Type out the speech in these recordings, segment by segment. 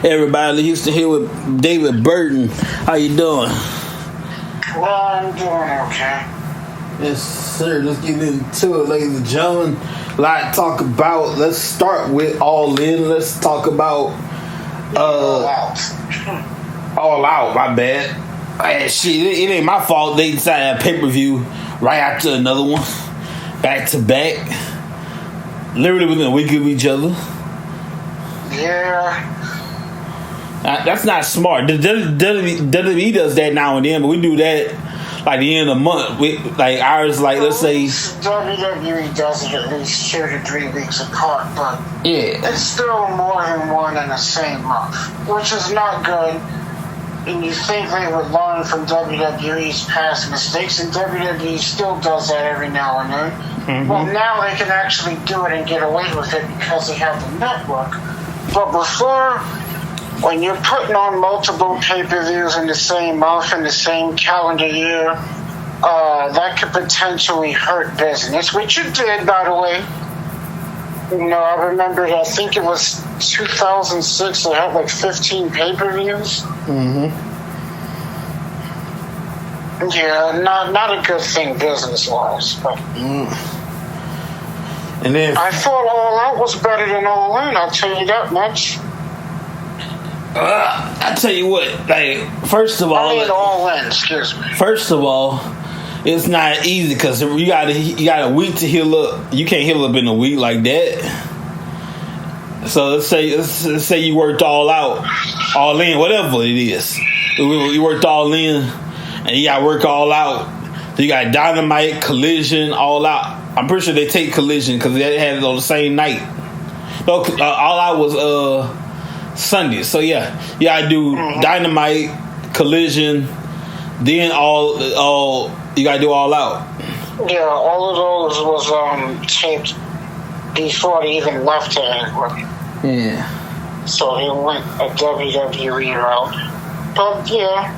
Everybody, Houston here with David Burton. How you doing? Well, I'm doing okay. Yes, sir. Let's get into it, ladies and gentlemen. A lot to talk about. Let's start with All In. Let's talk about All Out. My bad. Shit, it ain't my fault. They decided to have pay-per-view right after another one, back to back, literally within a week of each other. Yeah. That's not smart. The WWE does that now and then, but we do that like the end of the month. Like ours, like let's say WWE does it at least 2 to 3 weeks apart, but yeah, it's still more than one in the same month, which is not good. And you think they would learn from WWE's past mistakes, and WWE still does that every now and then. Mm-hmm. Well, now they can actually do it and get away with it because they have the network. But before, when you're putting on multiple pay-per-views in the same month, in the same calendar year, that could potentially hurt business, which it did, by the way. You know, I remember, I think it was 2006, they had like 15 pay-per-views. Mm-hmm. Yeah, not a good thing business-wise. But And then I thought All Out was better than All In, I'll tell you that much. I tell you what, like first of all, All In, excuse me. First of all, it's not easy because you got a week to heal up. You can't heal up in a week like that. So let's say you worked all out, all in, whatever it is. You worked all in, and you got to work all out. So you got Dynamite, Collision, All Out. I'm pretty sure they take Collision because they had it on the same night. No, All Out was Sunday. So yeah, you got to do Dynamite, Collision, then all. You gotta do All Out. Yeah, all of those was taped before they even left to England. Yeah. So he went a WWE route. But yeah.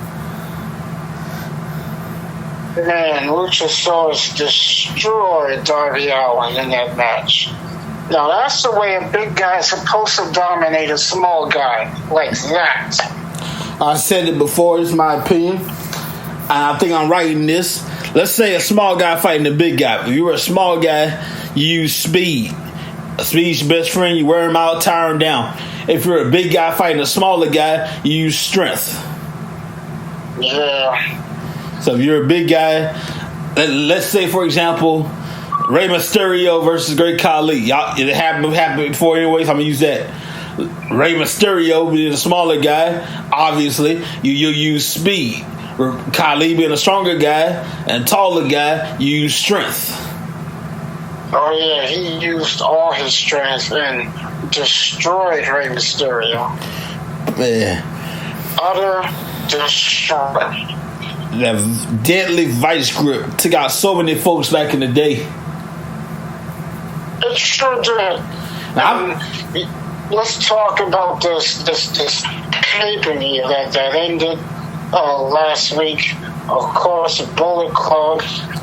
Man, Luchasaurus destroyed Darby Allin in that match. Now that's the way a big guy is supposed to dominate a small guy. Like that. I said it before, it's my opinion. I think I'm writing this. Let's say a small guy fighting a big guy. If you're a small guy, you use speed. Speed's your best friend. You wear him out, tire him down. If you're a big guy fighting a smaller guy, you use strength. Yeah. So if you're a big guy, let's say, for example, Rey Mysterio versus Great Khali. It happened before anyways. I'm going to use that. Rey Mysterio being a smaller guy, obviously, you use speed. Khali being a stronger guy and taller guy, you use strength. Oh yeah, he used all his strength and destroyed Rey Mysterio. Man. Utter destroy. That deadly vice grip took out so many folks back in the day. It sure did. Let's talk about this pay-per-view that ended last week. Of course, Bullet Club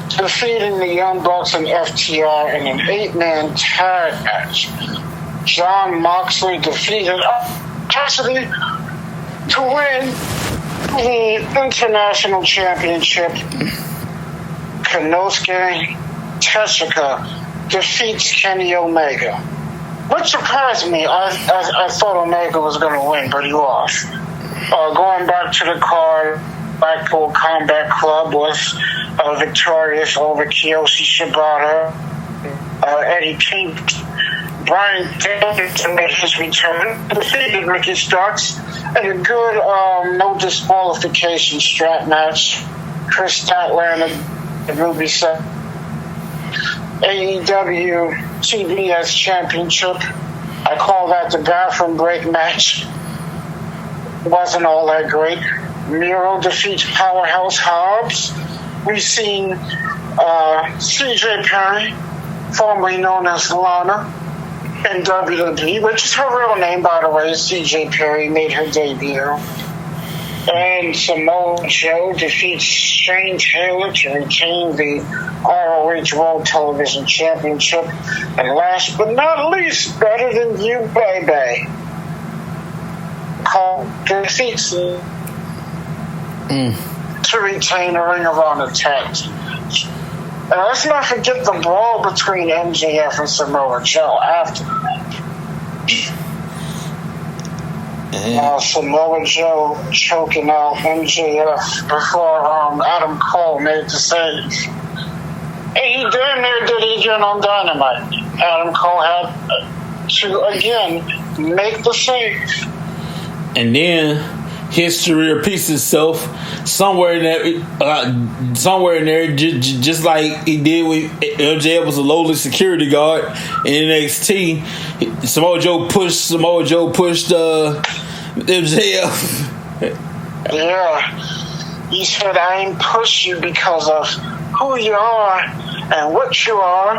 defeating the Young Bucks and FTR in an 8-man tag match. Jon Moxley defeated Cassidy to win the International Championship. Konosuke Takeshita defeats Kenny Omega. What surprised me, I thought Omega was going to win, but he lost. Going back to the card, Blackpool Combat Club was victorious over Kiyoshi Shibata. Eddie King, Brian Danielson made his return, defeated Ricky Starks, and a good no disqualification strap match. Chris Statlander and Ruby Seth. AEW TBS Championship. I call that the bathroom break match. Wasn't all that great. Miro defeats Powerhouse Hobbs. We've seen CJ Perry, formerly known as Lana, in WWE, which is her real name, by the way. CJ Perry made her debut. And Samoa Joe defeats Shane Taylor to retain the ROH World Television Championship. And last but not least, better than you, baby. defeats to retain a Ring of Honor tag team. And let's not forget the brawl between MJF and Samoa Joe after Samoa Joe choking out MJF before Adam Cole made the save. And he damn near did it again on Dynamite. Adam Cole had to again make the save. And then history repeats itself somewhere in there, just like he did with MJF was a lowly security guard in NXT. Samoa Joe pushed MJF. Yeah, he said, "I ain't push you because of who you are and what you are,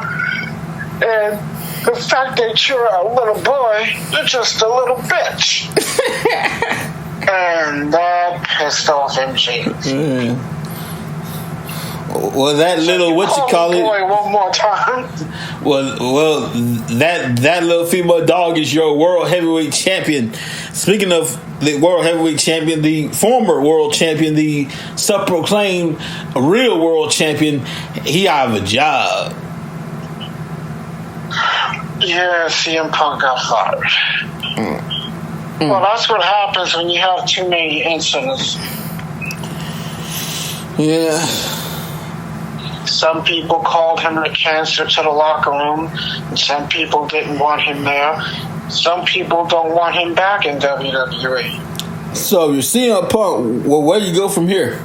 and the fact that you're a little boy, you're just a little bitch." And that pissed off MJF. Well, that little boy one more time. Well, that little female dog is your world heavyweight champion. Speaking of the world heavyweight champion, the former world champion, the self-proclaimed real world champion, he out of a job. Yeah, CM Punk got fired. Well, that's what happens when you have too many incidents. Yeah. Some people called him a cancer to the locker room, and some people didn't want him there. Some people don't want him back in WWE. So you're CM Punk. Well, where do you go from here?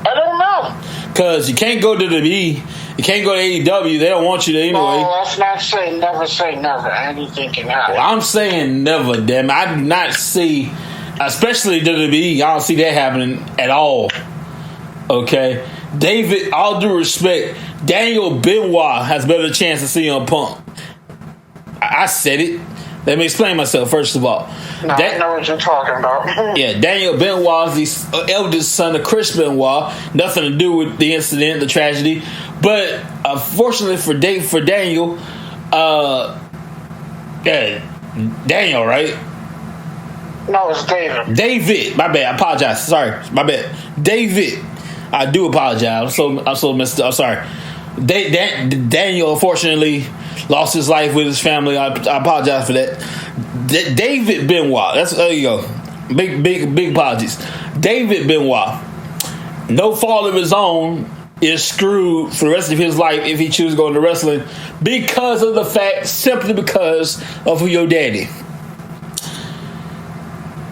I don't know. Because you can't go to the WWE. You can't go to AEW. They don't want you there anyway. No, let's not say never say never. Anything can happen. Well, I'm saying never, damn. I do not see, especially WWE, I don't see that happening at all. Okay? David, all due respect, Daniel Benoit has better chance of CM Punk. I said it. Let me explain myself, first of all. No, I know what you're talking about. Yeah, Daniel Benoit is the eldest son of Chris Benoit. Nothing to do with the incident, the tragedy. But unfortunately for Daniel, Daniel, right? No, it's David. David, my bad. I apologize. Sorry, my bad. David, I do apologize. I'm so messed up. I'm sorry. Daniel, unfortunately, lost his life with his family. I apologize for that. David Benoit. There you go. Big apologies. David Benoit, no fault of his own, is screwed for the rest of his life if he chooses to go into wrestling because of the fact, simply because of who your daddy.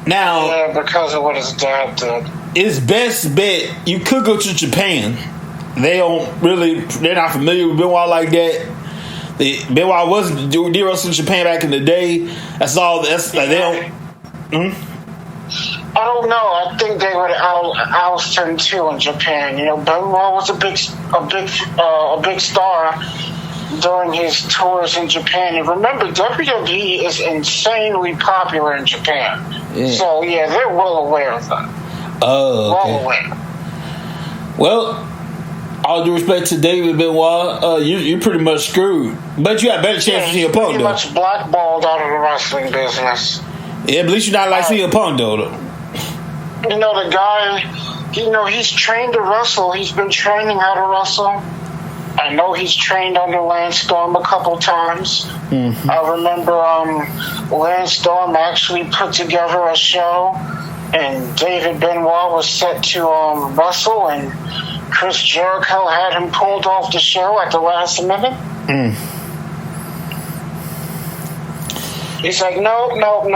Now, yeah, because of what his dad did. His best bet, you could go to Japan. They're not familiar with Benoit like that. Benoit was did wrestle in Japan back in the day. That's all. That's like they don't. I don't know. I think they would oust him too in Japan. You know, Benoit was a big star during his tours in Japan. And remember, WWE is insanely popular in Japan. Yeah. So yeah, they're well aware of that. Oh, okay. Well aware. Well, all due respect to David Benoit, you're pretty much screwed. But you got a better chance to see a Punk, though. Pretty much blackballed out of the wrestling business. Yeah, but at least you're not like CM Punk, though. You know, the guy, he's trained to wrestle. He's been training how to wrestle. I know he's trained under Lance Storm a couple times. Mm-hmm. I remember Lance Storm actually put together a show, and David Benoit was set to wrestle, and Chris Jericho had him pulled off the show at the last minute. He's like, no,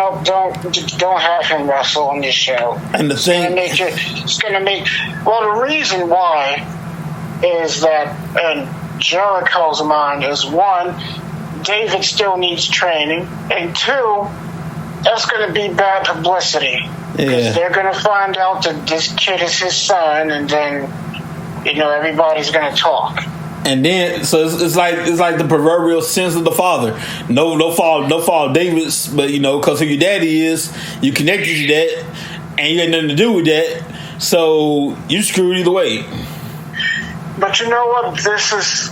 don't have him wrestle on this show. And the thing, it's gonna make. Well, the reason why is that in Jericho's mind is, one, David still needs training, and two, that's gonna be bad publicity. Because they're gonna find out that this kid is his son, and then everybody's gonna talk. And then, so it's like the proverbial sins of the father. No fault of David's, but because who your daddy is, you connected to that, and you had nothing to do with that, so you screwed either way. But you know what? This is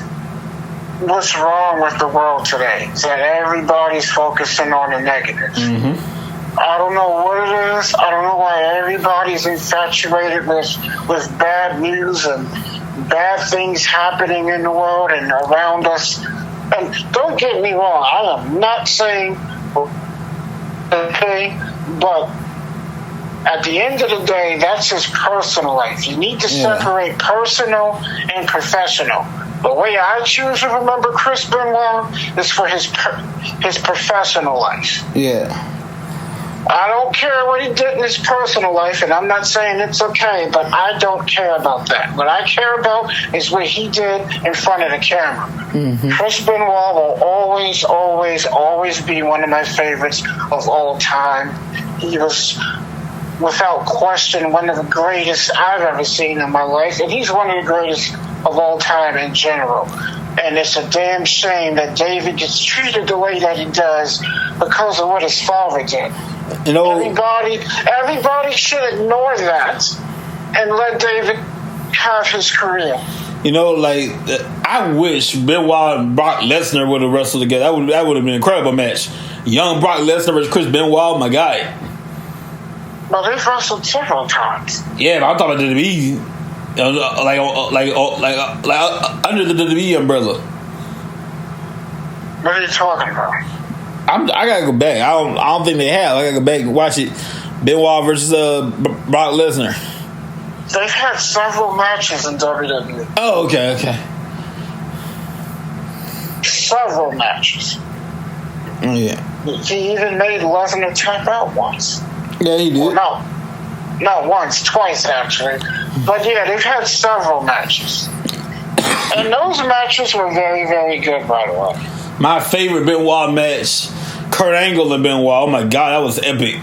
what's wrong with the world today. Is that everybody's focusing on the negatives. Mm-hmm. I don't know what it is. I don't know why everybody's infatuated with bad news and bad things happening in the world and around us. And don't get me wrong, I am not saying okay, but at the end of the day, that's his personal life. You need to separate personal and professional. The way I choose to remember Chris Benoit is for his professional life. Yeah. I don't care what he did in his personal life, and I'm not saying it's okay, but I don't care about that. What I care about is what he did in front of the camera. Mm-hmm. Chris Benoit will always, always, always be one of my favorites of all time. He was, without question, one of the greatest I've ever seen in my life, and he's one of the greatest of all time in general. And it's a damn shame that David gets treated the way that he does because of what his father did. You know, everybody should ignore that and let David have his career. You know, like, I wish Benoit and Brock Lesnar would have wrestled together. That would have been an incredible match. Young Brock Lesnar versus Chris Benoit, my guy. Well, they've wrestled several times. Yeah, but I'm talking about WWE, like under the WWE umbrella. What are you talking about? I gotta go back. I don't think they have. I gotta go back and watch it. Benoit versus Brock Lesnar. They've had several matches in WWE. Oh, okay. Several matches. Yeah. He even made Lesnar tap out once. Yeah, he did. Well, no, not once, twice actually. But yeah, they've had several matches, and those matches were very, very good, by the way. My favorite Benoit match, Kurt Angle and Benoit. Oh my God, that was epic.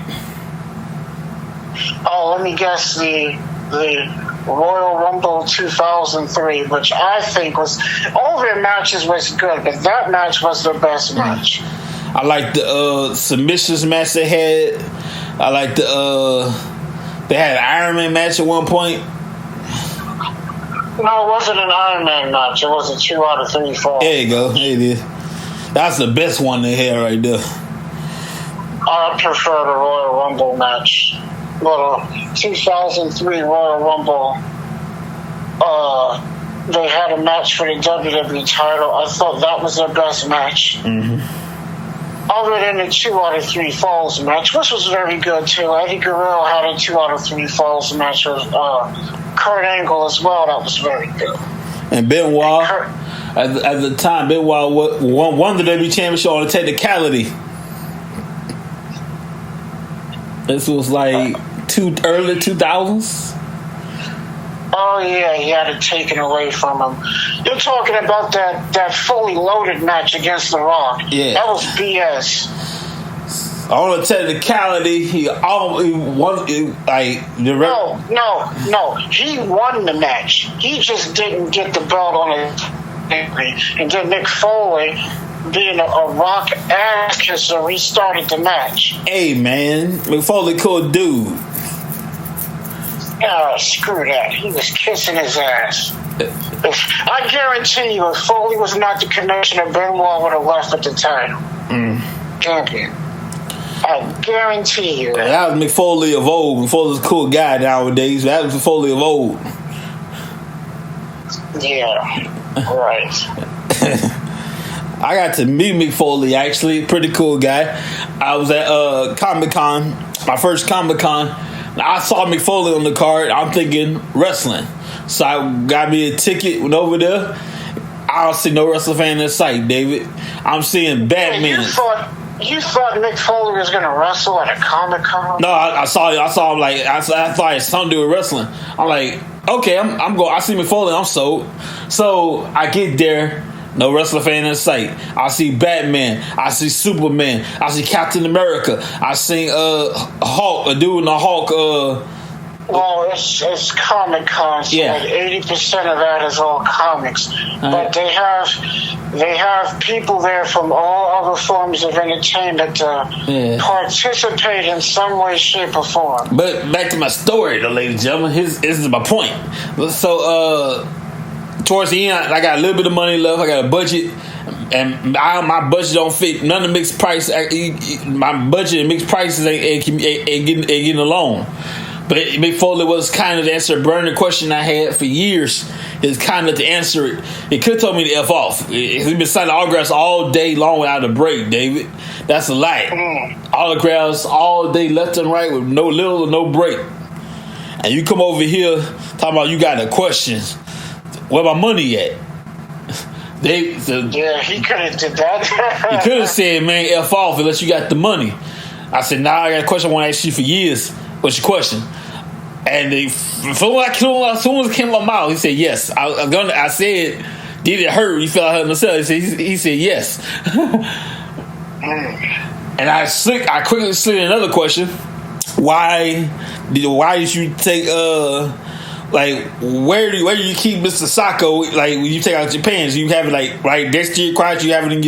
Oh, let me guess, the Royal Rumble 2003, which I think was, all their matches was good, but that match was the best match. I like the submissions match they had. I like they had an Iron Man match at one point. No, it wasn't an Iron Man match. It was a 2 out of 3 fall. There you go. There it is. That's the best one they had right there. I prefer the Royal Rumble match. Well, 2003 Royal Rumble, they had a match for the WWE title. I thought that was their best match. Mm-hmm. Other than the 2 out of 3 falls match, which was very good too. Eddie Guerrero had a 2 out of 3 falls match with Kurt Angle as well. That was very good. And Benoit, at the time, Benoit won the WWE Championship on a technicality. This was like early 2000s. Oh yeah, he had it taken away from him. You're talking about that fully loaded match against The Rock. Yeah, that was BS. On a technicality, he won. Like no, he won the match. He just didn't get the belt on it. And then Mick Foley, being a Rock ass kisser, restarted the match. Hey man, Mick Foley cool dude. Oh, screw that. He was kissing his ass. I guarantee you, if Foley was not the Commissioner, Benoit would have left at the title. Champion. I guarantee you that. That was Mick Foley of old. Mick Foley's a cool guy nowadays. That was Mick Foley of old. Yeah, right. I got to meet Mick Foley, actually. Pretty cool guy. I was at Comic-Con, my first Comic-Con. I saw Mick Foley on the card. I'm thinking wrestling. So I got me a ticket, went over there. I don't see no wrestling fan in sight, David. I'm seeing Batman. You thought Mick Foley was going to wrestle at a Comic-Con? No, I saw him like, I thought it had something to do with wrestling. I'm like, okay, I'm going. I see Mick Foley, I'm sold. So I get there. No wrestler fan in sight. I see Batman. I see Superman. I see Captain America. I see Hulk, a dude in the Hulk. Well, it's Comic-Con, so yeah. Like 80% of that is all comics. But they have people there from all other forms of entertainment to participate in some way, shape, or form. But back to my story, though, ladies and gentlemen. This is my point. So, towards the end, I got a little bit of money left. I got a budget. and my budget don't fit none of mixed price. My budget and mixed prices ain't getting along. But Mick Foley was kind of the answer, a burning question I had for years. Is kind of to answer it. He could have told me to F off. He's been signing autographs all day long without a break, David. That's a lie. Autographs all day, left and right, with no little or no break. And you come over here talking about you got the questions. Where my money at? Yeah, he could have did that. He could have said, man, F off unless you got the money. I said, nah, I got a question I want to ask you for years. What's your question? And as soon as it came out my mouth, he said yes. I said, did it hurt? He felt like hurting himself. He said yes. And I quickly slid another question. Why did you take where do you keep Mr. Sacco? Like when you take out your pants, you have it like right next to your crotch. You have it in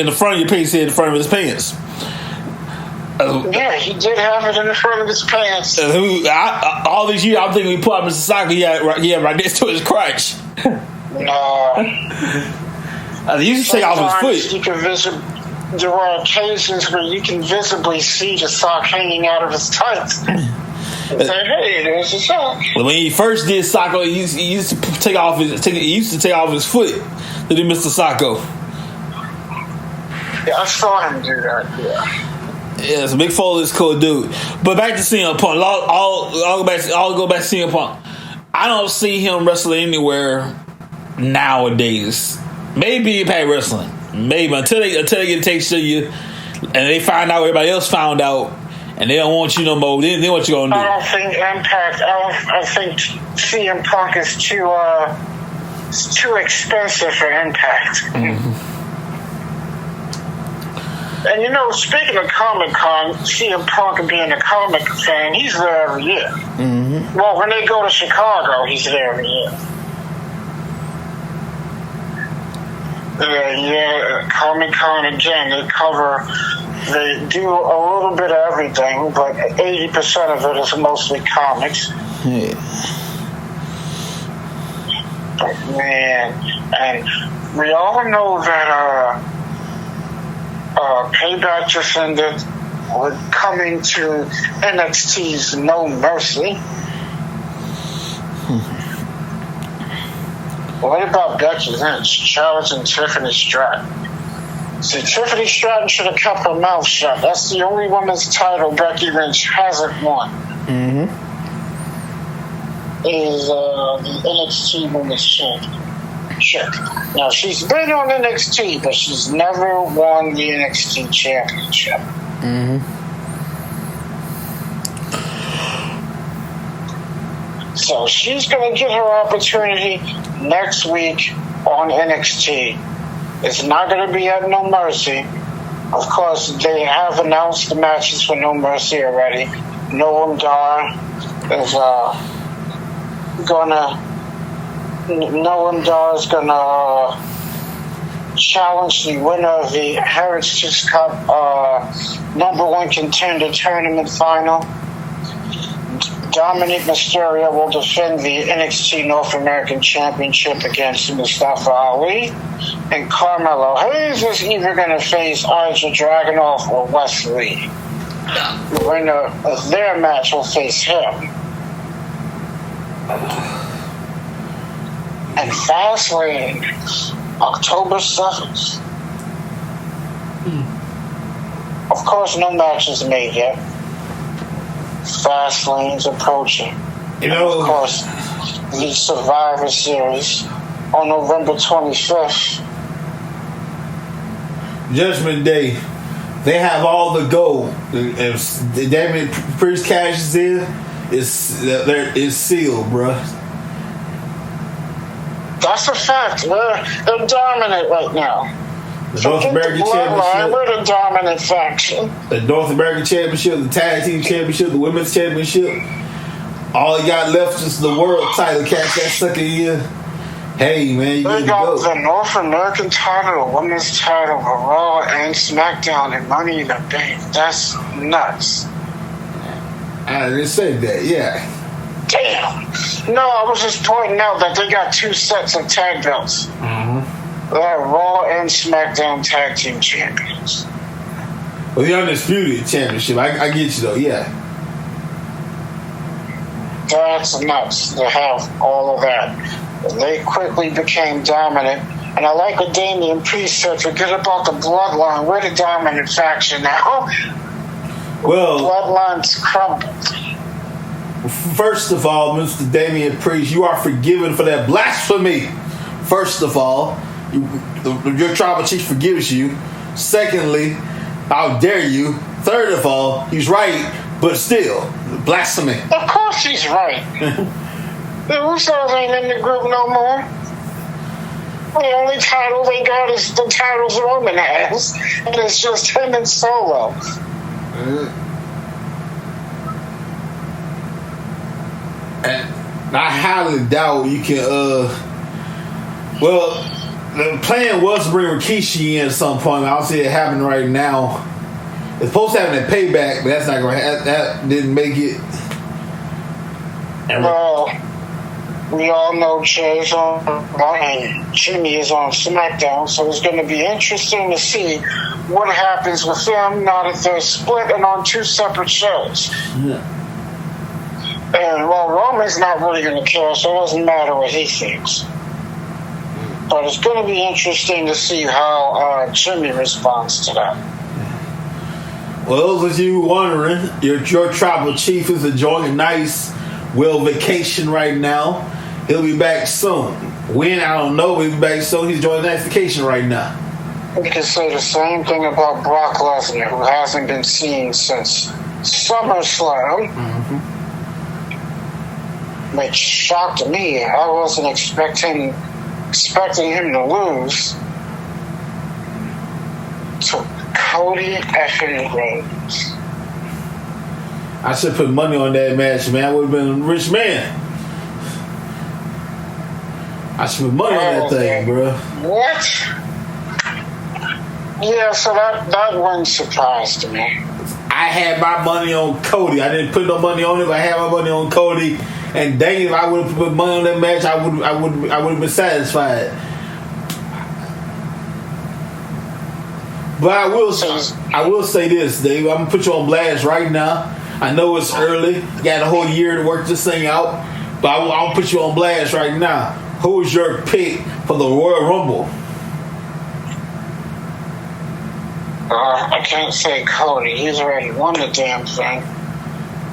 the front of your pants, in the front of his pants. Yeah, he did have it in the front of his pants. All these years, I'm thinking we put out Mr. Sacco. He had right next to his crotch. No. He used to take off his foot. There are occasions where you can visibly see the sock hanging out of his tights. Say, hey, there's a sock. When he first did Sacco, he used to take off his foot to do Mr. Sacco. Yeah, I saw him do that. Yeah. Yeah, so Mick Foley is a cool dude. But back to CM Punk. I'll go back to CM Punk. I don't see him wrestling anywhere nowadays. Maybe Impact Wrestling. Maybe until they get a taste of you and they find out what everybody else found out and they don't want you no more. Then what you gonna do? I don't think Impact. I think CM Punk is too expensive for Impact. Mm-hmm. And speaking of Comic-Con, CM Punk being a comic fan, he's there every year. Mm-hmm. Well, when they go to Chicago, he's there every year. Yeah, Comic-Con again, they do a little bit of everything, but 80% of it is mostly comics. Yeah. But man, and we all know that Payback just ended with coming to NXT's No Mercy. What about Becky Lynch challenging Tiffany Stratton? See, Tiffany Stratton should have kept her mouth shut. That's the only women's title Becky Lynch hasn't won. Mm-hmm. Is the NXT Women's Championship. Now, she's been on NXT, but she's never won the NXT Championship. Mm-hmm. So she's going to get her opportunity next week on NXT. It's not going to be at No Mercy. Of course, they have announced the matches for No Mercy already. Noam Dar is gonna challenge the winner of the Heritage Cup #1 contender tournament final. Dominic Mysterio will defend the NXT North American Championship against Mustafa Ali. And Carmelo Hayes is either going to face Elijah Dragunov or Wes Lee. The winner of their match will face him. And Fastlane, October 7th. Of course, no match is made yet. Fastlane's approaching. And of course, the Survivor Series on November 25th. Judgment Day. They have all the gold. If Damien Priest cashes in, it's sealed, bruh. That's a fact. They're dominant right now. The North American Championship. We're the dominant faction. The North American Championship, the Tag Team Championship, the Women's Championship. All you got left is the World title. Catch that sucker in. Hey, man, you they got the North American title, the Women's title, the Raw and SmackDown, and Money in the Bank. That's nuts. I didn't say that, yeah. Damn. No, I was just pointing out that they got 2 sets of tag belts. Mm-hmm. They're Raw and SmackDown Tag Team Champions. Well, the Undisputed Championship. I get you, though, yeah. That's nuts to have all of that. They quickly became dominant. And I like what Damian Priest said, forget about the bloodline. We're the dominant faction now. Well, bloodline's crumbled. First of all, Mr. Damian Priest, you are forgiven for that blasphemy. First of all, your tribal chief forgives you. Secondly, how dare you? Third of all, he's right, but still, blasphemy. Of course he's right. The Usos ain't in the group no more. The only title they got is the titles Roman has, and it's just him and Solo. And I highly doubt you can. Well, the plan was to bring Rikishi in at some point. I don't see it happening right now. It's supposed to happen at Payback, but that's not going to. That didn't make it. Well, we all know Jay's on and Jimmy is on SmackDown, so it's going to be interesting to see what happens with them now that they're split and on two separate shows. Yeah. And, well, Roman's not really going to care, so it doesn't matter what he thinks. But it's going to be interesting to see how Jimmy responds to that. Well, those of you wondering, your tribal chief is enjoying a nice, vacation right now. He'll be back soon. When, I don't know, he'll be back soon. He's enjoying a nice vacation right now. We can say the same thing about Brock Lesnar, who hasn't been seen since SummerSlam. Mm-hmm. Which shocked me. I wasn't expecting him to lose to Cody effing Rhodes. I should put money on that match, man. I would have been a rich man. I should put money on that thing, bro. What? Yeah, so that one surprised me. I had my money on Cody. I didn't put no money on it, but I had my money on Cody. And dang, if I would have put money on that match, I would have been satisfied. But I will say this, Dave. I'm gonna put you on blast right now. I know it's early. You got a whole year to work this thing out. But I'll put you on blast right now. Who is your pick for the Royal Rumble? I can't say Cody. He's already won the damn thing.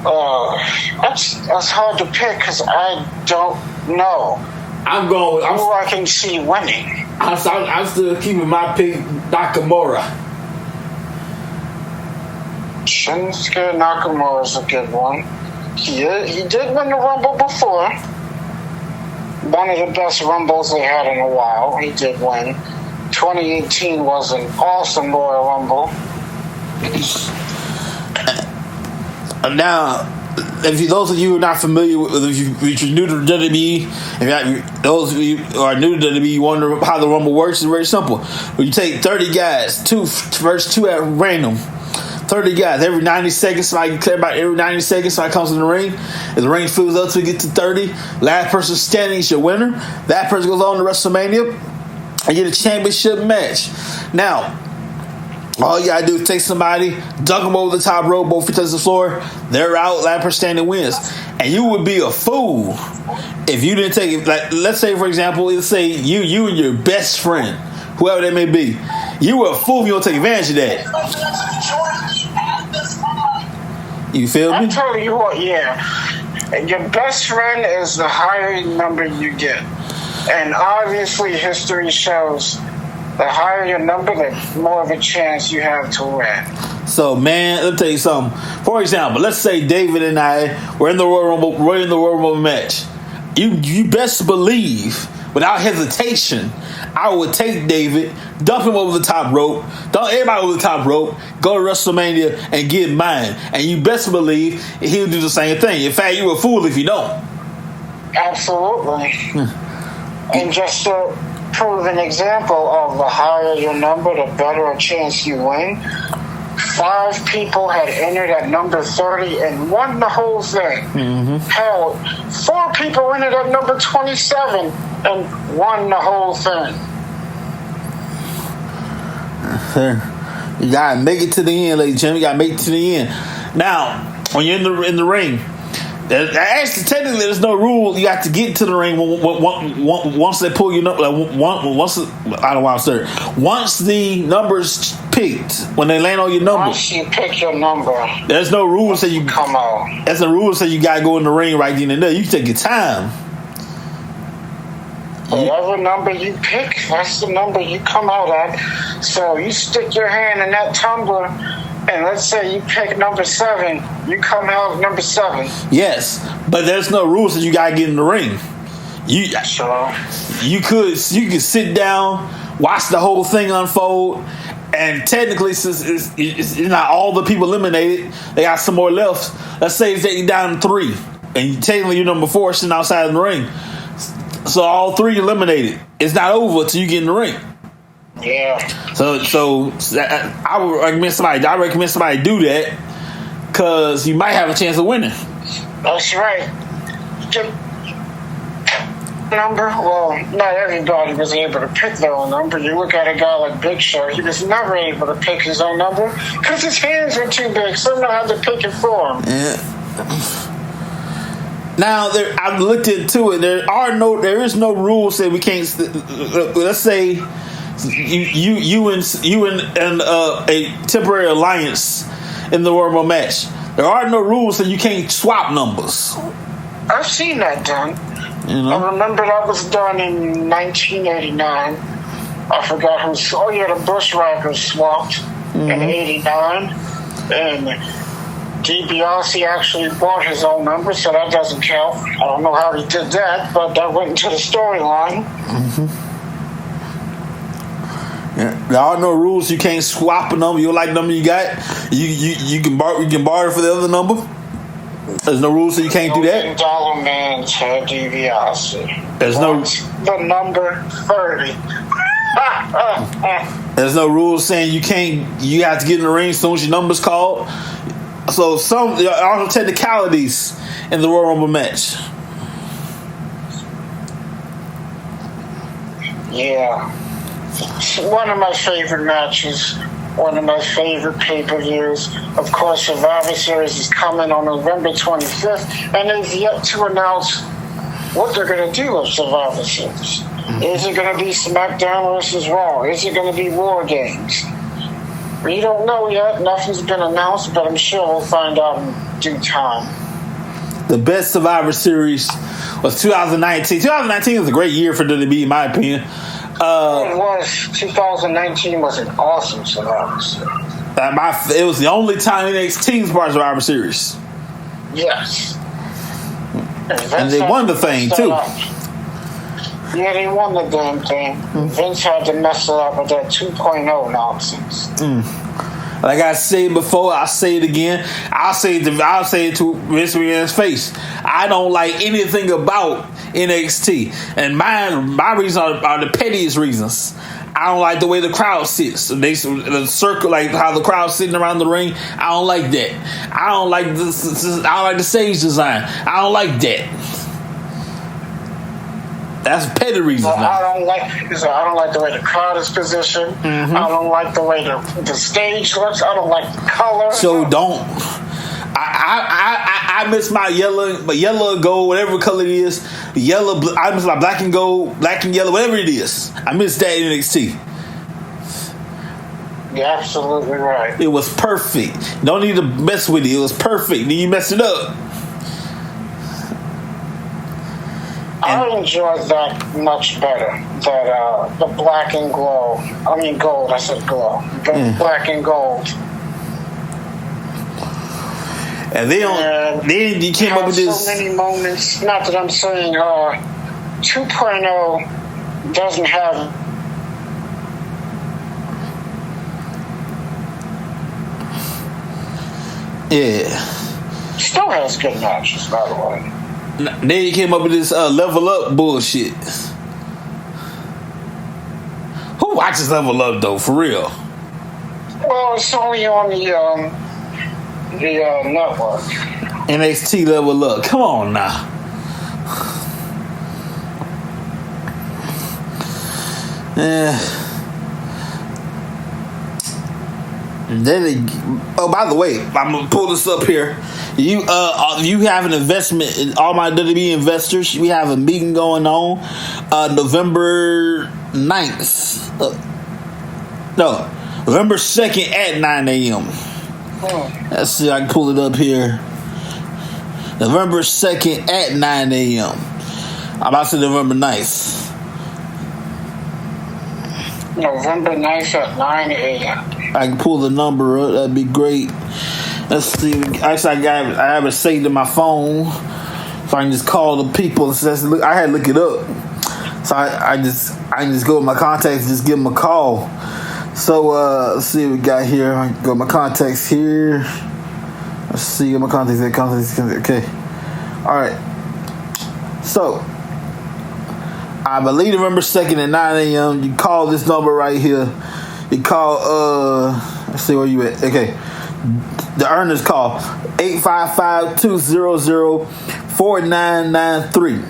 That's hard to pick because I don't know. Who I can see winning. I'm still keeping my pick, Nakamura. Shinsuke Nakamura's a good one. He did win the Rumble before. One of the best Rumbles they had in a while. He did win. 2018 was an awesome Royal Rumble. Now, those of you who are not familiar with, if you're new to WWE, those of you who are new to WWE, you wonder how the Rumble works. It's very simple. When you take 30 guys, first two at random, 30 guys every 90 seconds. Somebody clear about every 90 seconds. Somebody comes in the ring. If the ring fills up to get to 30, last person standing is your winner. That person goes on to WrestleMania and get a championship match. Now, all you gotta do is take somebody, dunk them over the top rope, both feet touch the floor. They're out. Last person standing wins. And you would be a fool if you didn't take it. Like, let's say, for example, let's say you and your best friend, whoever that may be, you were a fool if you don't take advantage of that. You feel me? I'm telling you what, yeah. And your best friend is the higher number you get. And obviously history shows the higher your number, the more of a chance you have to win. So, man, let me tell you something. For example, let's say David and I were in the Royal Rumble match. You best believe, without hesitation, I would take David, dump him over the top rope, dump everybody over the top rope, go to WrestleMania and get mine. And you best believe he'll do the same thing. In fact, you're a fool if you don't. Absolutely. And just to prove an example of the higher your number, the better a chance you win. 5 people had entered at number 30 and won the whole thing. Mm-hmm. Hell, 4 people entered at number 27 and won the whole thing. You gotta make it to the end, ladies and gentlemen. You gotta make it to the end. Now, when you're in the ring, actually technically there's no rule. You have to get to the ring once they pull your number. Once I don't want to start. Once the number's picked, when they land on your number. Once you pick your number, there's no rule that you come out. There's no rule that you gotta go in the ring right then and there. You can take your time. Whatever number you pick, that's the number you come out at. So you stick your hand in that tumbler, and let's say you pick number 7, you come out at number 7. Yes, but there's no rules that you gotta get in the ring. You could sit down, watch the whole thing unfold, and technically, since it's not all the people eliminated, they got some more left. Let's say you're down to 3, and technically you're number 4 sitting outside in the ring. So all 3 eliminated. It's not over until you get in the ring. Yeah. So I would recommend somebody do that, because you might have a chance of winning. That's right. Number. Well, not everybody was able to pick their own number. You look at a guy like Big Show; he was never able to pick his own number because his hands were too big. Someone had to pick it for him. Yeah. Now, I've looked into it. There is no rules that we can't. Let's say you and a temporary alliance in the Royal Rumble match. There are no rules that you can't swap numbers. I've seen that done. You know? I remember that was done in 1989. I forgot who. Oh yeah, the Bushwhackers swapped in '89, and DiBiase actually bought his own number, so that doesn't count. I don't know how he did that, but that went into the storyline. Yeah. There are no rules. You can't swap a number. You like the number you got. You can barter for the other number. There's no rules, so you can't do that. $1 man to DiBiase. There's the number 30. There's no rules saying you can't. You have to get in the ring as soon as your number's called. So there are also technicalities in the Royal Rumble match. Yeah. One of my favorite matches, one of my favorite pay-per-views. Of course, Survivor Series is coming on November 25th, and they've yet to announce what they're going to do with Survivor Series. Is it going to be SmackDown versus Raw? Is it going to be War Games? We don't know yet. Nothing's been announced, but I'm sure we'll find out in due time. The best Survivor Series was 2019. 2019 was a great year for WWE, in my opinion. It was. 2019 was an awesome Survivor Series. It was the only time NXT was part of Survivor Series. Yes. And they won the thing, too. Yeah, they won the damn thing. Vince had to mess it up with that 2.0 nonsense. Like I said before, I'll say it again. I'll say it to Vince McMahon's face. I don't like anything about NXT, and my reasons are the pettiest reasons. I don't like the way the crowd sits. The circle, like how the crowd's sitting around the ring. I don't like that. I don't like this. I don't like the stage design. I don't like that. That's petty reasons. I don't like the way the crowd is positioned. I don't like the way the stage looks. I don't like the color. So don't. I miss my yellow and gold, whatever color it is. Yellow. I miss my black and gold, black and yellow, whatever it is. I miss that in NXT. You're absolutely right. It was perfect. Don't need to mess with it. It was perfect. Then you messed it up. I enjoyed that much better. That the black and gold. I mean gold. I said glow. Black and gold. And then you came up with this. So many moments. Not that I'm saying 2.0 doesn't have. Yeah. Still has good matches, by the way. Then you came up with this level up bullshit. Who watches Level Up though? For real? Well, it's only on the network. NXT Level Up. Come on now. By the way, I'm gonna pull this up here. You have an investment in all my WWE investors. We have a meeting going on November 9th. November 2nd at 9 a.m. Let's see, I can pull it up here. November 2nd at 9 a.m. I'm about to say November 9th. November 9th at 9 a.m. I can pull the number up. That'd be great. Let's see. Actually, I have it saved in my phone, so I can just call the people. I had to look it up, so I can just go with my contacts and just give them a call. So let's see what we got here. I go with my contacts here. Let's see what my contacts at. Okay. All right. So I believe November 2nd at 9 a.m. You call this number right here. You call, let's see where you at. Okay. The earners call 855-200-4993.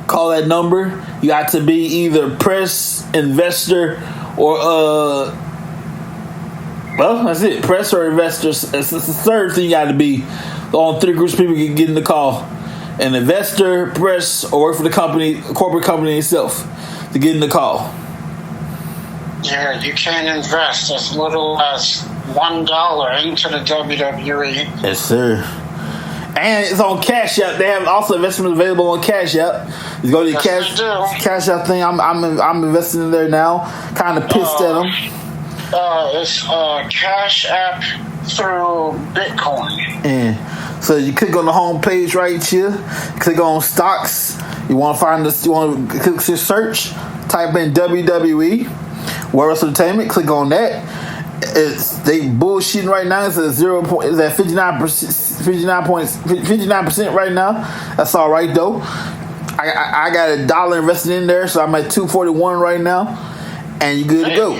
Call that number. You got to be either press, investor, or, well, that's it. Press or investor. It's the third thing you got to be. On 3 groups of people can get in the call. An investor, press, or work for the company, corporate company itself to get in the call. Yeah, you can invest as little as $1 into the WWE. Yes, sir. And it's on Cash App. They have also investments available on Cash App. You go to the Cash App thing. I'm investing in there now. Kind of pissed at them. It's Cash App through Bitcoin. Yeah. So you click on the home page right here. Click on stocks. You want to find this. You want to click your search. Type in WWE World Wrestling Entertainment. Click on that. They bullshitting right now. It's at 59% right now. That's all right though. I got $1 invested in there, so I'm at $241 right now, and you good to go.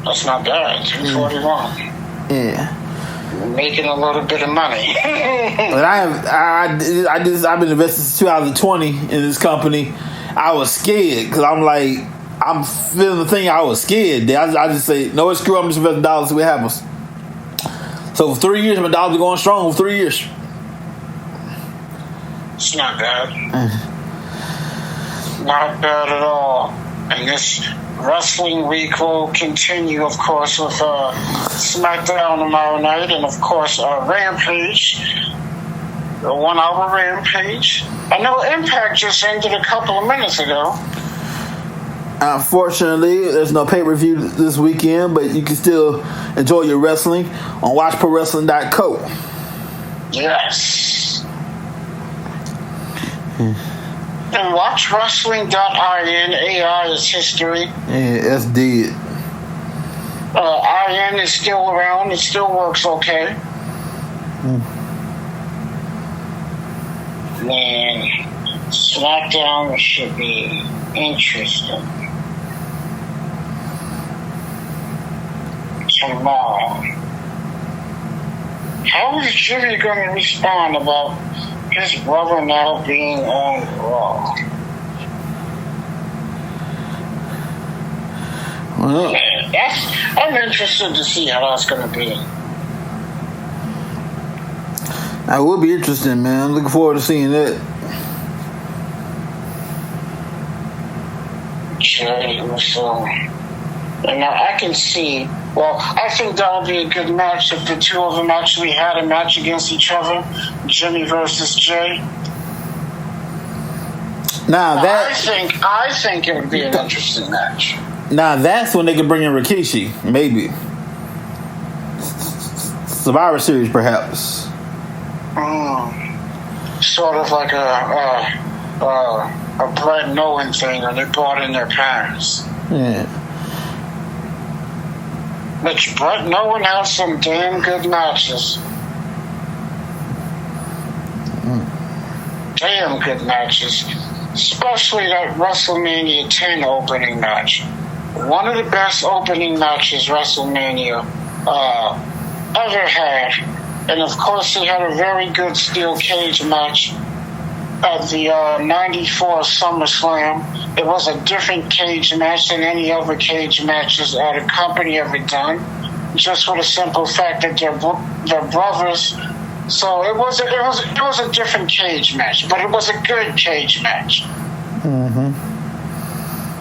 That's not bad. $241. Yeah. Making a little bit of money. But I've been investing since 2020 in this company. I was scared because I'm feeling the thing. I was scared. I just say, no, screw up. I'm just investing dollars. See what happens. So for 3 years, my dollars are going strong for 3 years. It's not bad. Not bad at all. And this Wrestling Week will continue, of course, with SmackDown tomorrow night, and of course Rampage, the 1 hour Rampage. I know Impact just ended a couple of minutes ago. Unfortunately, there's no pay-per-view this weekend, but you can still enjoy your wrestling on WatchProWrestling.co. Yes. And WatchWrestling.in. AI is history. Yeah, that's dead. IN is still around. It still works okay. Man, SmackDown should be interesting. Tomorrow. How is Jimmy going to respond about his brother now being on Raw? Well, I'm interested to see how that's going to be. That would be interesting, man. I'm looking forward to seeing that. Jey Uso. And now I can see. Well, I think that'll be a good match if the two of them actually had a match against each other. Jimmy versus Jey. I think it would be an interesting match. Now that's when they can bring in Rikishi, maybe. Survivor Series, perhaps. Sort of like a Brett Nolan thing, or they brought in their parents. Yeah. But Brett Nolan has some damn good matches. Damn good matches. Especially that WrestleMania 10 opening match. One of the best opening matches WrestleMania ever had. And of course, he had a very good steel cage match at the 94 SummerSlam. It was a different cage match than any other cage matches that a company ever done. just for the simple fact that they're brothers. So it was a different cage match, but it was a good cage match. Mm-hmm.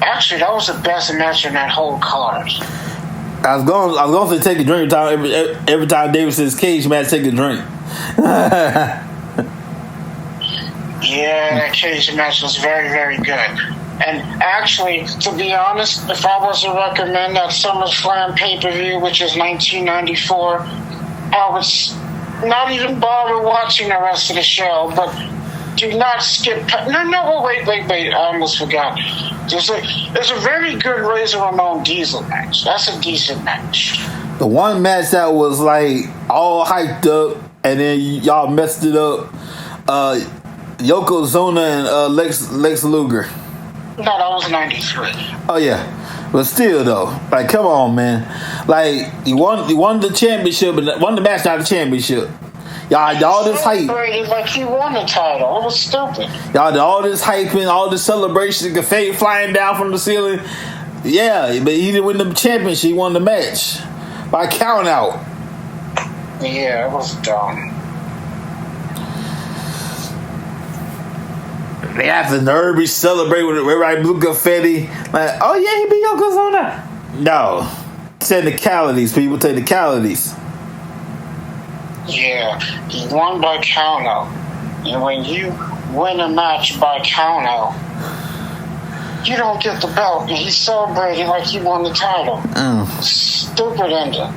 Actually, that was the best match in that whole card. I was going to take a drink every time David says cage match, take a drink. Yeah, that cage match was very, very good. And actually, to be honest, if I was to recommend that SummerSlam pay-per-view, which is 1994, I would not even bother watching the rest of the show, but do not skip... No, wait, I almost forgot. There's a very good Razor Ramon Diesel match. That's a decent match. The one match that was like all hyped up and then y'all messed it up, Yokozuna and Lex Luger. No, that was 93. Oh yeah, but still though, like come on, man. Like you won the championship, but won the match, not the championship. Y'all this hype. Like he won the title. It was stupid. Y'all did all this hyping, all this celebration, confetti flying down from the ceiling. Yeah, but he didn't win the championship. He won the match by count out. Yeah, it was dumb. They have the nerve to celebrate with everybody blue confetti. Like, oh yeah, he beat Yokozuna. No. Technicalities, people. Technicalities. Yeah, he won by count out. And when you win a match by count out, you don't get the belt. And he's celebrating like he won the title. Stupid ending.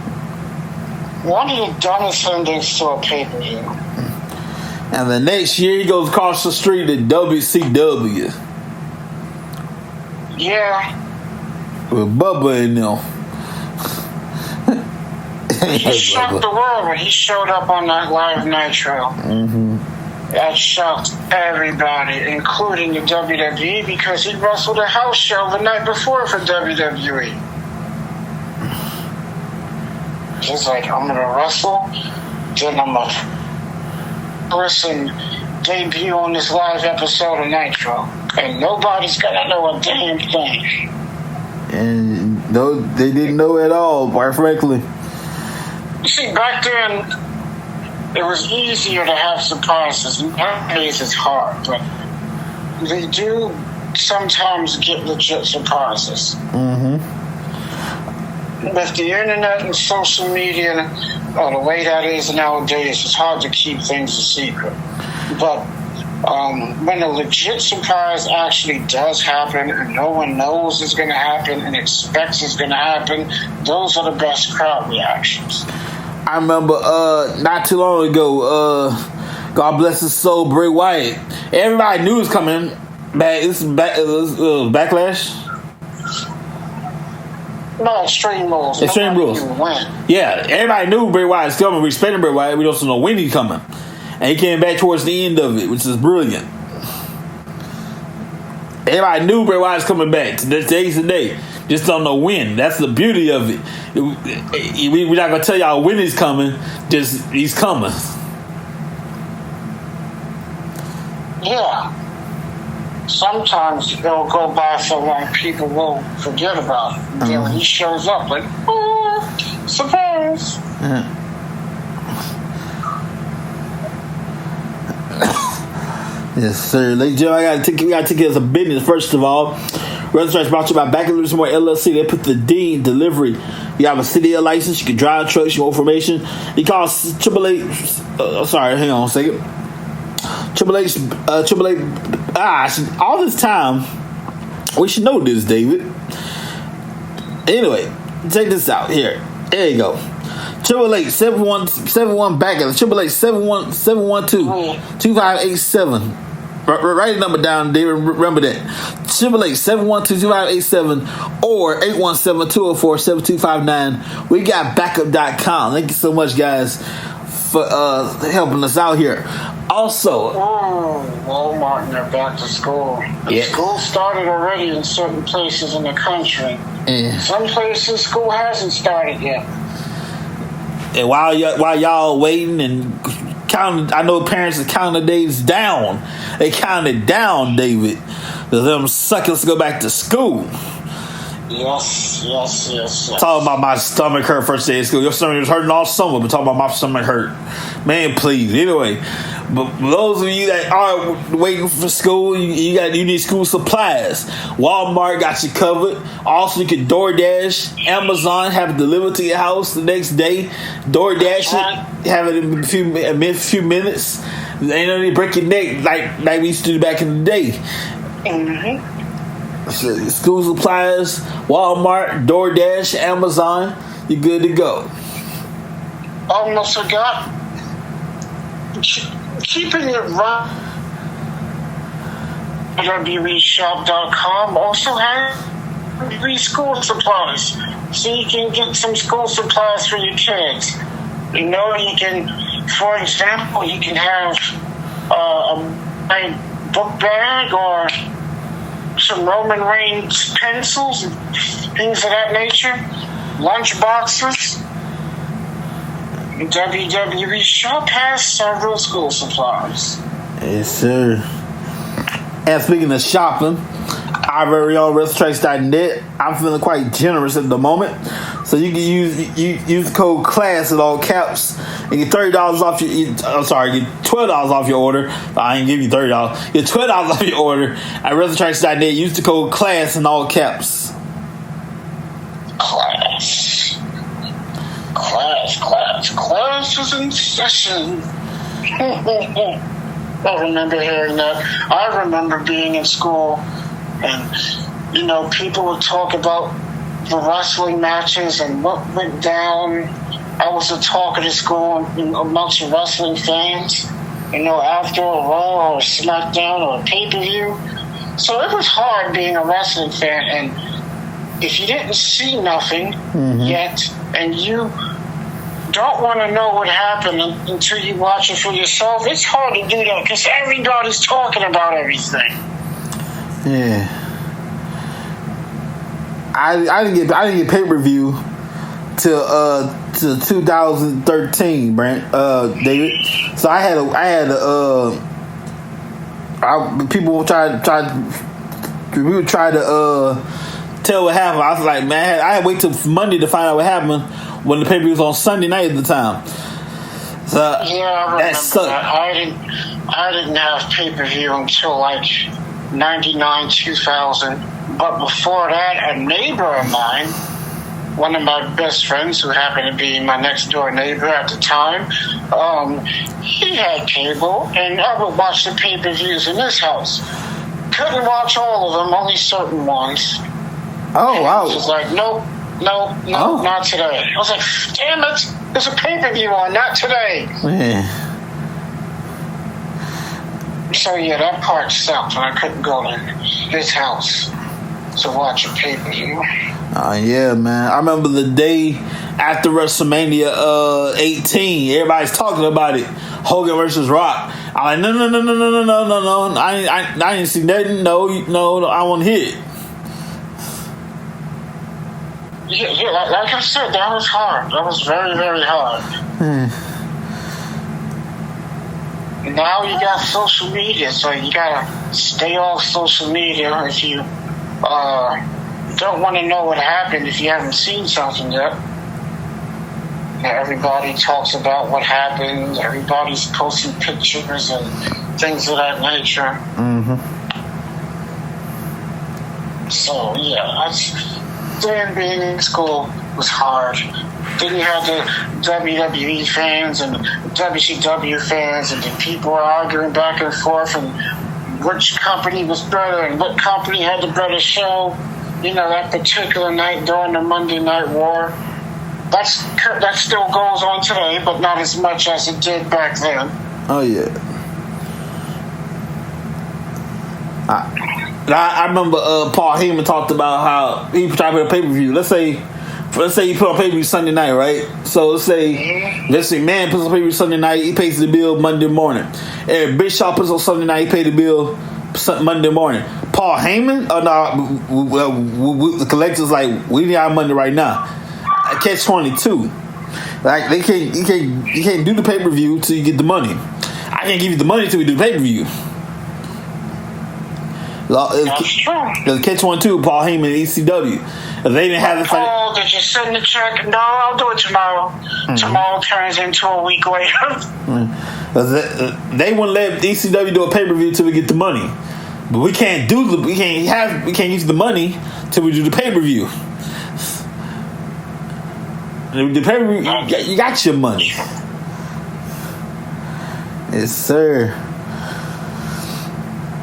One of the dumbest endings to a pay-per-view. And the next year he goes across the street to WCW. Yeah. With Bubba in them. He shocked the world when he showed up on that Live Nitro. Mm-hmm. That shocked everybody, including the WWE, because he wrestled a house show the night before for WWE. He's like, I'm going to wrestle, then I'm going to listen, debut on this live episode of Nitro, and nobody's going to know a damn thing. And no, they didn't know at all, quite frankly. You see, back then, it was easier to have surprises. Nowadays, it's hard, but they do sometimes get legit surprises. Mm-hmm. With the internet and social media, the way that is nowadays, it's hard to keep things a secret. But when a legit surprise actually does happen and no one knows it's going to happen and expects it's going to happen, those are the best crowd reactions. I remember not too long ago, God bless his soul, Bray Wyatt. Everybody knew it was coming back. This is Backlash. No, Extreme Rules. Extreme Rules. Yeah, everybody knew Bray Wyatt was coming. We expected Bray Wyatt. We don't know when he's coming. And he came back towards the end of it, which is brilliant. Everybody knew Bray Wyatt was coming back. Today's the day. Just don't know when. That's the beauty of it. We're not going to tell y'all when he's coming. Just, he's coming. Yeah. Sometimes it'll go by so long people will forget about it. Then when he shows up, like, oh, surprise. Yes, sir. Ladies and gentlemen, we got to take care of some business. First of all, Reservoir brought to you by Back and Lose More LLC. They put the D in delivery. You have a city license. You can drive trucks. You want information. You call 888. Sorry, hang on a second. 888. All this time, we should know this, David. Anyway, check this out. Here. There you go. 888-71 back at 888-712-2587. Write the number down, David. Remember that. 888-712-2587 or 817-204-7259. We got backup.com. Thank you so much, guys, for helping us out here. Also, Walmart and they're back to school. Yeah. School started already in certain places in the country. Yeah. Some places school hasn't started yet. And while y'all waiting and counting, I know parents are counting the days down. They counted down, David. Them suckers go back to school. Yes. Talking about my stomach hurt first day of school. Your stomach was hurting all summer, but talking about my stomach hurt. Man, please. Anyway, but those of you that are waiting for school, you need school supplies. Walmart got you covered. Also, you can DoorDash, Amazon have it delivered to your house the next day. DoorDash it, have it in a few minutes. Ain't no need to break your neck like we used to do back in the day. Mm-hmm. School supplies, Walmart, DoorDash, Amazon, you're good to go. Almost forgot. Keeping it right. WWEshop.com also has free school supplies. So you can get some school supplies for your kids. You know, you can, for example, you can have a book bag or some Roman Reigns pencils and things of that nature, lunch boxes. WWE Shop has several school supplies. Yes, sir. And speaking of shopping, our very own WrestleTracks.net, I'm feeling quite generous at the moment. So you can use the code CLASS in all caps and get $30 off get $12 off your order. I ain't give you $30. Get $12 off your order at WrestleTracks.net. Use the code CLASS in all caps. Class is in session. I remember hearing that. I remember being in school and, you know, people would talk about the wrestling matches and what went down. I was a talk at school amongst wrestling fans, you know, after a Raw or SmackDown or a pay-per-view. So it was hard being a wrestling fan, and if you didn't see nothing yet and you don't want to know what happened until you watch it for yourself, it's hard to do that because everybody's talking about everything. Yeah. I didn't get pay-per-view till 2013, Brent, David. So people would try to tell what happened. I was like, man, I had to wait till Monday to find out what happened when the pay-per-view was on Sunday night at the time. So yeah, I remember that. I didn't have pay-per-view until like 99, 2000. But before that, a neighbor of mine, one of my best friends who happened to be my next door neighbor at the time, he had cable, and I would watch the pay-per-views in his house. Couldn't watch all of them, only certain ones. Oh, wow. He was like, nope, not today. I was like, damn it, there's a pay-per-view on, not today. Yeah. So yeah, that part sucked when I couldn't go to his house to watch a pay-per-view. Yeah, man. I remember the day after WrestleMania 18. Everybody's talking about it. Hogan versus Rock. I'm like, no. I didn't see nothing. No, I want to hear it. Yeah, like I said, that was hard. That was very, very hard. Now you got social media, so you gotta stay off social media if you don't want to know what happened if you haven't seen something yet. Everybody talks about what happened. Everybody's posting pictures and things of that nature. So yeah, then being in school was hard. Then you had the WWE fans and WCW fans, and then people were arguing back and forth and which company was better and what company had the better show. You know, that particular night during the Monday Night War. That still goes on today, but not as much as it did back then. Oh, yeah. I remember Paul Heyman talked about how he tried to put a pay-per-view. Let's say you put on pay-per-view Sunday night, right? So let's say man puts on pay-per-view Sunday night, he pays the bill Monday morning. And Bischoff puts on Sunday night, he paid the bill Monday morning. Paul Heyman? Oh no, the collector's like, we need our money right now. Catch 22. Like you can't do the pay-per-view till you get the money. I can't give you the money till we do the pay-per-view. Catch 22, Paul Heyman, ECW. They didn't have the fight. Oh, did you send the check? No, I'll do it tomorrow. Mm-hmm. Tomorrow turns into a week later. They wouldn't let ECW do a pay-per-view until we get the money. But we can't use the money till we do the pay-per-view. The pay-per-view, you got your money. Yes, sir.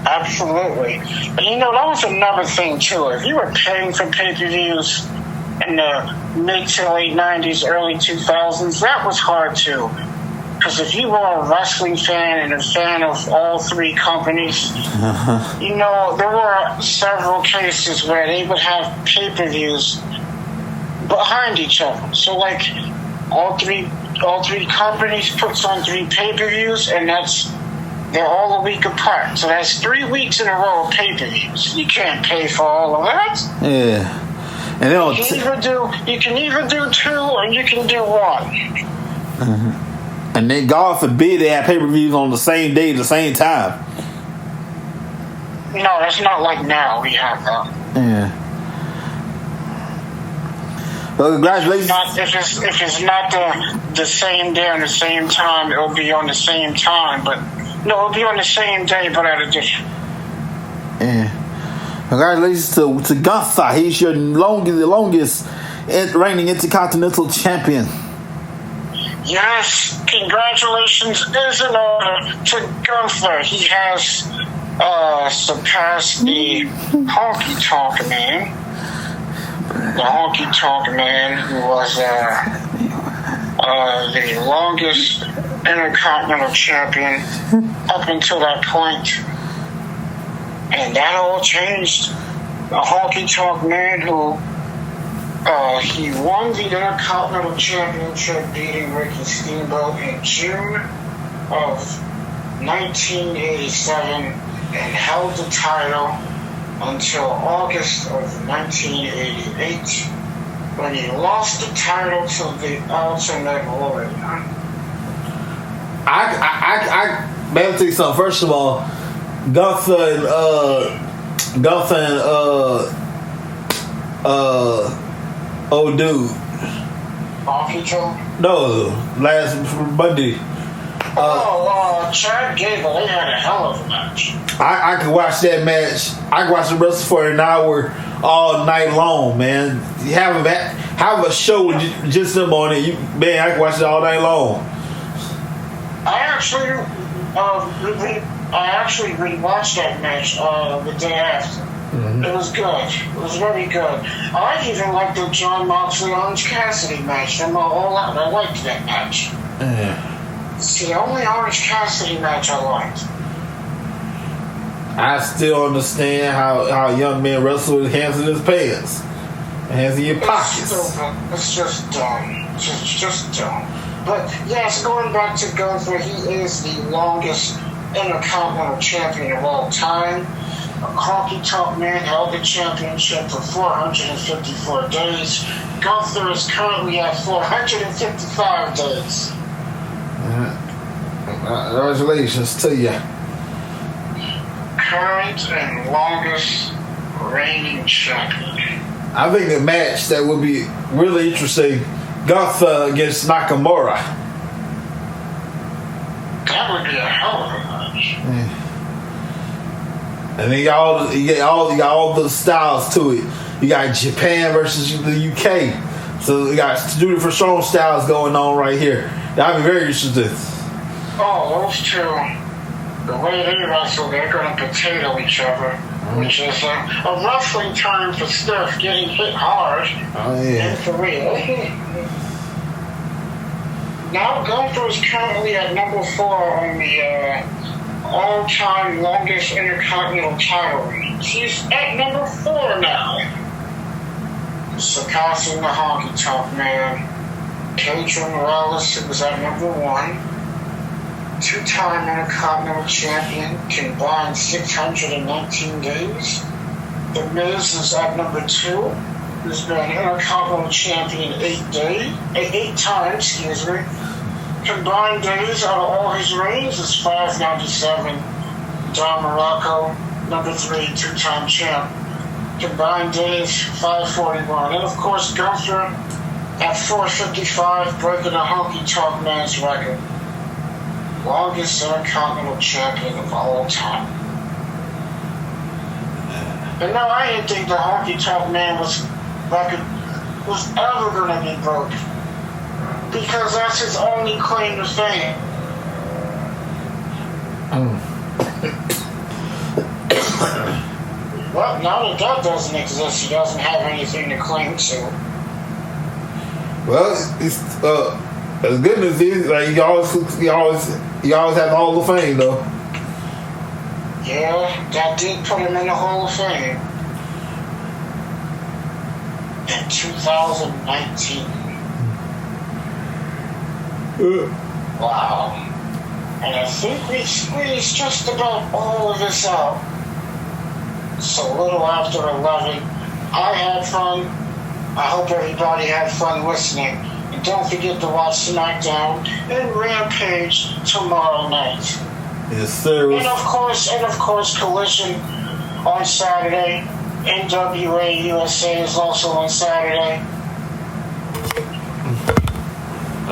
Absolutely. But that was another thing too. If you were paying for pay-per-views in the mid to late 90s, early 2000s, that was hard too. Because if you were a wrestling fan and a fan of all three companies, there were several cases where they would have pay-per-views behind each other. So like all three companies puts on 3 pay-per-views, and they're all a week apart. So that's 3 weeks in a row of pay-per-views. You can't pay for all of that. Yeah. And you can either do 2 or you can do 1. Mm-hmm. And then God forbid they have pay-per-views on the same day at the same time. No, that's not like now. We have that. Yeah. Well, congratulations. If it's not the same day and the same time, it'll be on the same time. But no, it'll be on the same day, but at a different. Yeah. Congratulations to Gunther. He's your longest reigning Intercontinental Champion. Yes, congratulations is in order to Gunther. He has surpassed the Honky Tonk Man. The Honky Tonk Man, who was the longest Intercontinental Champion up until that point. And that all changed. The Honky Tonk Man, who he won the Intercontinental Championship, beating Ricky Steamboat in June of 1987, and held the title until August of 1988, when he lost the title to the Ultimate Warrior. I better tell you something. First of all, Gunther and old dude. No, last Monday. Chad Gable, they had a hell of a match. I could watch that match. I could watch the wrestle for an hour all night long, man. You have a show with just them on it. I could watch it all night long. I actually rewatched that match the day after. Mm-hmm. It was good. It was very good. I even liked the John Moxley Orange Cassidy match from All Out. I liked that match. Mm. It's the only Orange Cassidy match I liked. I still understand how young men wrestle with hands in his pants, hands in your pockets. It's just dumb. Just dumb. But yes, going back to Gunther, he is the longest Intercontinental Champion of all time. Honky Tonk Man held the championship for 454 days. Gunther is currently at 455 days. Congratulations to you. Current and longest reigning champion. I think the match that would be really interesting, Gunther against Nakamura. That would be a hell of a match. Yeah. And then you got all the styles to it. You got Japan versus the UK. So you got two different strong styles going on right here. That'd be very interesting. Oh, those two, the way they wrestle, they're going to potato each other, which is a wrestling term for stuff getting hit hard. Oh, yeah. And for real. Now Gunther is currently at number 4 on the all-time longest Intercontinental title reigns. He's at number 4 now, surpassing the Honky Tonk Man. Pedro Morales, who was at number 1. 2-time Intercontinental Champion, combined 619 days. The Miz is at number 2, who's been Intercontinental Champion 8 times, Combined days out of all his reigns is 597. Don Morocco, number 3, 2-time champ. Combined days, 541. And of course, Gunther at 455, breaking the Honky Tonk Man's record. Longest Intercontinental Champion of all time. And no, I didn't think the Honky Tonk Man record was ever going to be broken. Because that's his only claim to fame. Well, now that that doesn't exist, he doesn't have anything to claim to. Well, it's as good as this, like you always have the Hall of Fame though. Yeah, that did put him in the Hall of Fame. In 2019. Wow. And I think we've squeezed just about all of this out. So a little after 11, I had fun. I hope everybody had fun listening. And don't forget to watch SmackDown and Rampage tomorrow night. Yes, sir. And of course, Collision on Saturday. NWA USA is also on Saturday.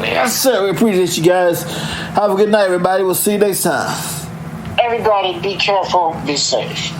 Yes, sir. We appreciate you guys. Have a good night, everybody. We'll see you next time. Everybody, be careful, be safe.